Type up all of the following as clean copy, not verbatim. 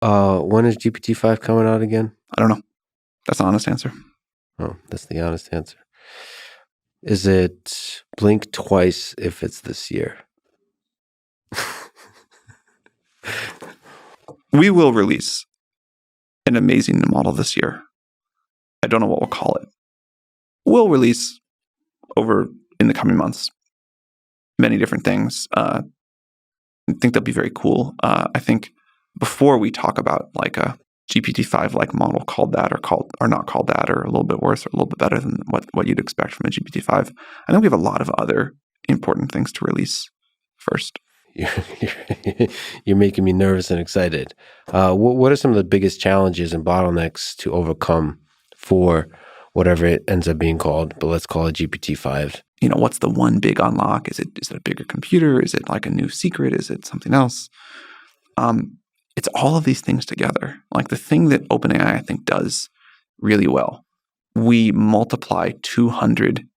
When is GPT-5 coming out again? I don't know. That's the honest answer. Oh, that's the honest answer. Is it blink twice if it's this year? We will release an amazing model this year. I don't know what we'll call it. We'll release over in the coming months many different things. I think they'll be very cool. I think before we talk about like a GPT-5 like model called that or not called that or a little bit worse or a little bit better than what you'd expect from a GPT-5, I think we have a lot of other important things to release first. You're making me nervous and excited. What are some of the biggest challenges and bottlenecks to overcome for whatever it ends up being called, but let's call it GPT-5? You know, what's the one big unlock? Is it a bigger computer? Is it like a new secret? Is it something else? It's all of these things together. Like the thing that OpenAI, I think, does really well. We multiply 200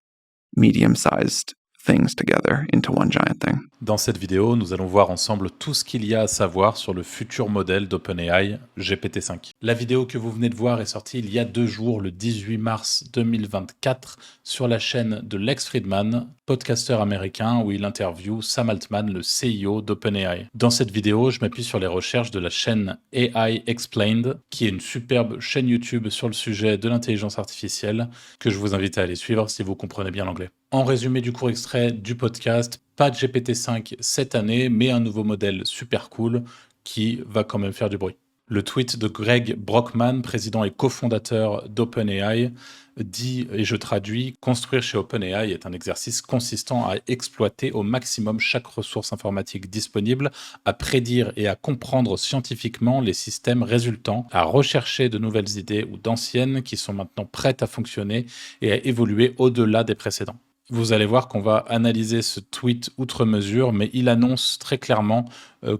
medium-sized things together into one giant thing. Dans cette vidéo, nous allons voir ensemble tout ce qu'il y a à savoir sur le futur modèle d'OpenAI GPT-5. La vidéo que vous venez de voir est sortie il y a 2 jours, le 18 mars 2024, sur la chaîne de Lex Fridman, podcasteur américain, où il interviewe Sam Altman, le CEO d'OpenAI. Dans cette vidéo, je m'appuie sur les recherches de la chaîne AI Explained, qui est une superbe chaîne YouTube sur le sujet de l'intelligence artificielle, que je vous invite à aller suivre si vous comprenez bien l'anglais. En résumé du court extrait du podcast, pas de GPT-5 cette année, mais un nouveau modèle super cool qui va quand même faire du bruit. Le tweet de Greg Brockman, président et cofondateur d'OpenAI, dit, et je traduis, « Construire chez OpenAI est un exercice consistant à exploiter au maximum chaque ressource informatique disponible, à prédire et à comprendre scientifiquement les systèmes résultants, à rechercher de nouvelles idées ou d'anciennes qui sont maintenant prêtes à fonctionner et à évoluer au-delà des précédents. » Vous allez voir qu'on va analyser ce tweet outre mesure, mais il annonce très clairement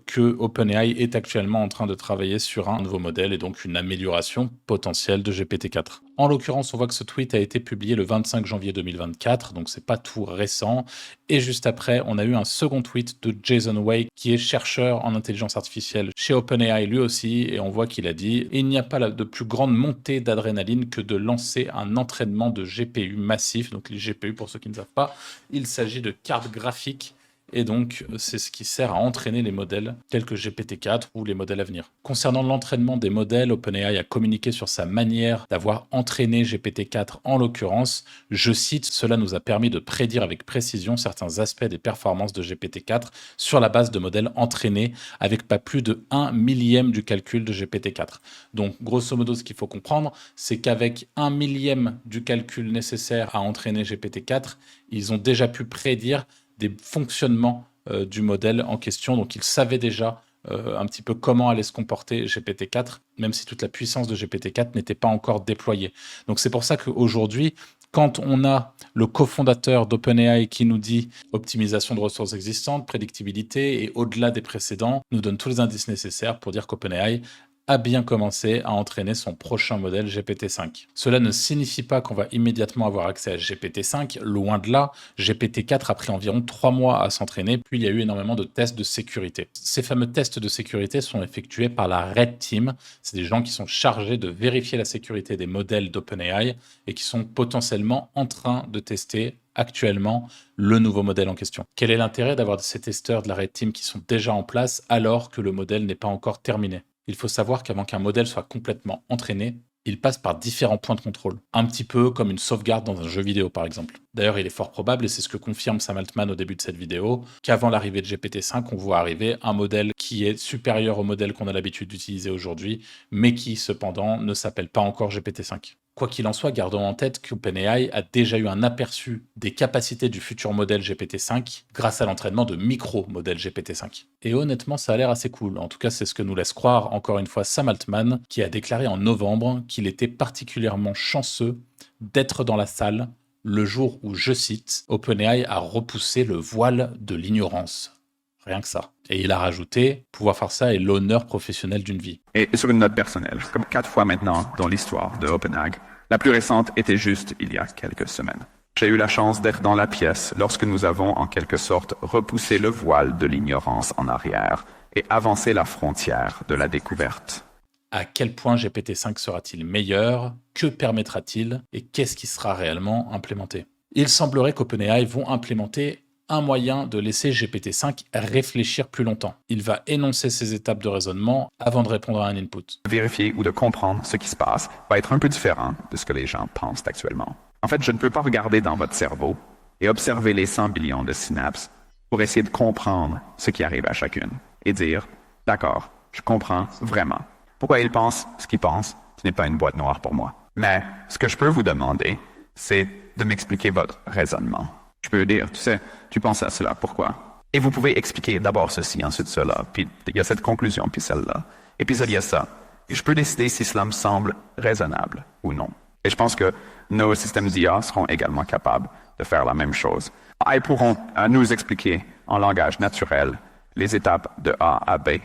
que OpenAI est actuellement en train de travailler sur un nouveau modèle et donc une amélioration potentielle de GPT-4. En l'occurrence, on voit que ce tweet a été publié le 25 janvier 2024, donc c'est pas tout récent. Et juste après, on a eu un second tweet de Jason Wei, qui est chercheur en intelligence artificielle chez OpenAI lui aussi, et on voit qu'il a dit « Il n'y a pas de plus grande montée d'adrénaline que de lancer un entraînement de GPU massif ». Donc les GPU, pour ceux qui ne savent pas, il s'agit de cartes graphiques. Et donc, c'est ce qui sert à entraîner les modèles tels que GPT-4 ou les modèles à venir. Concernant l'entraînement des modèles, OpenAI a communiqué sur sa manière d'avoir entraîné GPT-4 en l'occurrence. Je cite, « Cela nous a permis de prédire avec précision certains aspects des performances de GPT-4 sur la base de modèles entraînés avec pas plus de 1 millième du calcul de GPT-4. » Donc, grosso modo, ce qu'il faut comprendre, c'est qu'avec 1 millième du calcul nécessaire à entraîner GPT-4, ils ont déjà pu prédire des fonctionnements du modèle en question. Donc, ils savaient déjà un petit peu comment allait se comporter GPT-4, même si toute la puissance de GPT-4 n'était pas encore déployée. Donc, c'est pour ça qu'aujourd'hui, quand on a le cofondateur d'OpenAI qui nous dit optimisation de ressources existantes, prédictibilité et au-delà des précédents, nous donne tous les indices nécessaires pour dire qu'OpenAI a bien commencé à entraîner son prochain modèle GPT-5. Cela ne signifie pas qu'on va immédiatement avoir accès à GPT-5, loin de là. GPT-4 a pris environ 3 mois à s'entraîner, puis il y a eu énormément de tests de sécurité. Ces fameux tests de sécurité sont effectués par la Red Team. C'est des gens qui sont chargés de vérifier la sécurité des modèles d'OpenAI et qui sont potentiellement en train de tester actuellement le nouveau modèle en question. Quel est l'intérêt d'avoir ces testeurs de la Red Team qui sont déjà en place alors que le modèle n'est pas encore terminé ? Il faut savoir qu'avant qu'un modèle soit complètement entraîné, il passe par différents points de contrôle, un petit peu comme une sauvegarde dans un jeu vidéo par exemple. D'ailleurs, il est fort probable, et c'est ce que confirme Sam Altman au début de cette vidéo, qu'avant l'arrivée de GPT-5, on voit arriver un modèle qui est supérieur au modèle qu'on a l'habitude d'utiliser aujourd'hui, mais qui cependant ne s'appelle pas encore GPT-5. Quoi qu'il en soit, gardons en tête qu'OpenAI a déjà eu un aperçu des capacités du futur modèle GPT-5 grâce à l'entraînement de micro-modèles GPT-5. Et honnêtement, ça a l'air assez cool. En tout cas, c'est ce que nous laisse croire encore une fois Sam Altman, qui a déclaré en novembre qu'il était particulièrement chanceux d'être dans la salle le jour où, je cite, OpenAI a repoussé le voile de l'ignorance. Rien que ça. Et il a rajouté, pouvoir faire ça est l'honneur professionnel d'une vie. Et sur une note personnelle, comme 4 fois maintenant dans l'histoire de OpenAI, la plus récente était juste il y a quelques semaines. J'ai eu la chance d'être dans la pièce lorsque nous avons en quelque sorte repoussé le voile de l'ignorance en arrière et avancé la frontière de la découverte. À quel point GPT-5 sera-t-il meilleur? Que permettra-t-il? Et qu'est-ce qui sera réellement implémenté? Il semblerait qu'OpenAI vont implémenter un moyen de laisser GPT-5 réfléchir plus longtemps. Il va énoncer ses étapes de raisonnement avant de répondre à un input. Vérifier ou de comprendre ce qui se passe va être un peu différent de ce que les gens pensent actuellement. En fait, je ne peux pas regarder dans votre cerveau et observer les 100 billions de synapses pour essayer de comprendre ce qui arrive à chacune et dire « D'accord, je comprends vraiment. Pourquoi il pense ce qu'il pense, ce n'est pas une boîte noire pour moi. » Mais ce que je peux vous demander, c'est de m'expliquer votre raisonnement. Je peux dire, tu sais, tu penses à cela, pourquoi? Et vous pouvez expliquer d'abord ceci, ensuite cela, puis il y a cette conclusion, puis celle-là, et puis il y a ça. Et je peux décider si cela me semble raisonnable ou non. Et je pense que nos systèmes d'IA seront également capables de faire la même chose. Ils pourront nous expliquer en langage naturel les étapes de A à B.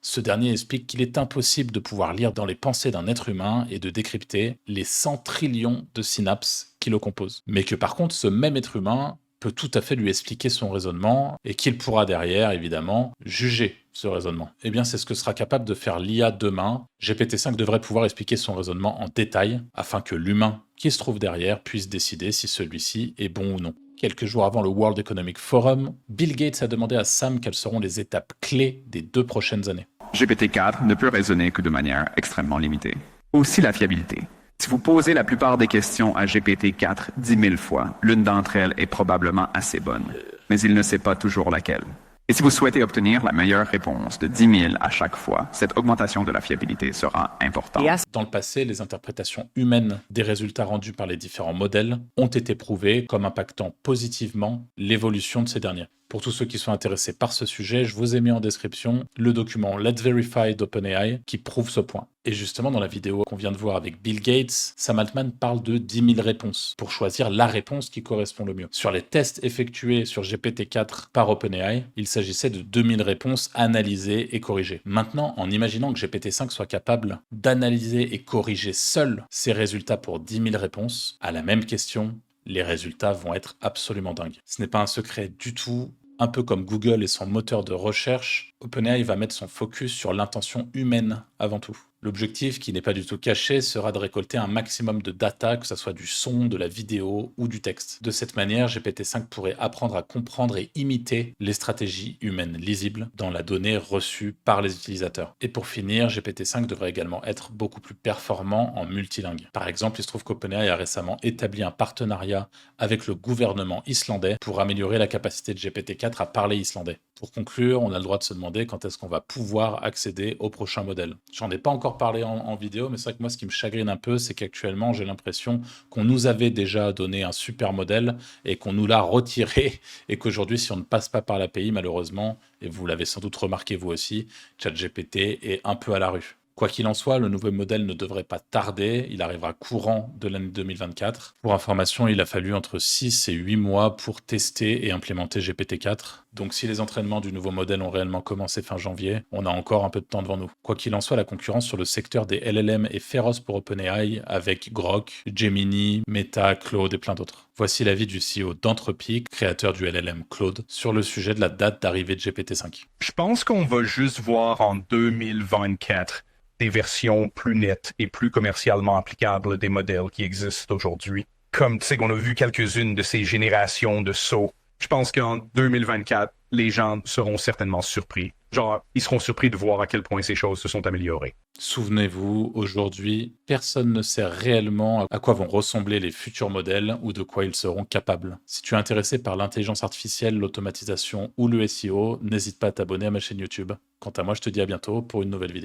Ce dernier explique qu'il est impossible de pouvoir lire dans les pensées d'un être humain et de décrypter les 100 trillions de synapses qui le composent. Mais que par contre, ce même être humain peut tout à fait lui expliquer son raisonnement et qu'il pourra derrière, évidemment, juger ce raisonnement. Eh bien, c'est ce que sera capable de faire l'IA demain. GPT-5 devrait pouvoir expliquer son raisonnement en détail afin que l'humain qui se trouve derrière puisse décider si celui-ci est bon ou non. Quelques jours avant le World Economic Forum, Bill Gates a demandé à Sam quelles seront les étapes clés des 2 prochaines années. GPT-4 ne peut raisonner que de manière extrêmement limitée. Aussi la fiabilité. Si vous posez la plupart des questions à GPT-4 10 000 fois, l'une d'entre elles est probablement assez bonne, mais il ne sait pas toujours laquelle. Et si vous souhaitez obtenir la meilleure réponse de 10 000 à chaque fois, cette augmentation de la fiabilité sera importante. Dans le passé, les interprétations humaines des résultats rendus par les différents modèles ont été prouvées comme impactant positivement l'évolution de ces derniers. Pour tous ceux qui sont intéressés par ce sujet, je vous ai mis en description le document Let's Verify d'OpenAI qui prouve ce point. Et justement, dans la vidéo qu'on vient de voir avec Bill Gates, Sam Altman parle de 10 000 réponses pour choisir la réponse qui correspond le mieux. Sur les tests effectués sur GPT-4 par OpenAI, il s'agissait de 2000 réponses analysées et corrigées. Maintenant, en imaginant que GPT-5 soit capable d'analyser et corriger seul ces résultats pour 10 000 réponses, à la même question, les résultats vont être absolument dingues. Ce n'est pas un secret du tout. Un peu comme Google et son moteur de recherche, OpenAI va mettre son focus sur l'intention humaine avant tout. L'objectif, qui n'est pas du tout caché, sera de récolter un maximum de data, que ce soit du son, de la vidéo ou du texte. De cette manière, GPT-5 pourrait apprendre à comprendre et imiter les stratégies humaines lisibles dans la donnée reçue par les utilisateurs. Et pour finir, GPT-5 devrait également être beaucoup plus performant en multilingue. Par exemple, il se trouve qu'OpenAI a récemment établi un partenariat avec le gouvernement islandais pour améliorer la capacité de GPT-4 à parler islandais. Pour conclure, on a le droit de se demander quand est-ce qu'on va pouvoir accéder au prochain modèle. J'en ai pas encore parlé en vidéo, mais c'est vrai que moi, ce qui me chagrine un peu, c'est qu'actuellement, j'ai l'impression qu'on nous avait déjà donné un super modèle et qu'on nous l'a retiré et qu'aujourd'hui, si on ne passe pas par l'API, malheureusement, et vous l'avez sans doute remarqué vous aussi, ChatGPT est un peu à la rue. Quoi qu'il en soit, le nouveau modèle ne devrait pas tarder, il arrivera courant de l'année 2024. Pour information, il a fallu entre 6 et 8 mois pour tester et implémenter GPT-4. Donc si les entraînements du nouveau modèle ont réellement commencé fin janvier, on a encore un peu de temps devant nous. Quoi qu'il en soit, la concurrence sur le secteur des LLM est féroce pour OpenAI avec Grok, Gemini, Meta, Claude et plein d'autres. Voici l'avis du CEO d'Anthropic, créateur du LLM Claude, sur le sujet de la date d'arrivée de GPT-5. Je pense qu'on va juste voir en 2024 des versions plus nettes et plus commercialement applicables des modèles qui existent aujourd'hui. Comme tu sais qu'on a vu quelques-unes de ces générations de sauts. Je pense qu'en 2024, les gens seront certainement surpris. Genre, ils seront surpris de voir à quel point ces choses se sont améliorées. Souvenez-vous, aujourd'hui, personne ne sait réellement à quoi vont ressembler les futurs modèles ou de quoi ils seront capables. Si tu es intéressé par l'intelligence artificielle, l'automatisation ou le SEO, n'hésite pas à t'abonner à ma chaîne YouTube. Quant à moi, je te dis à bientôt pour une nouvelle vidéo.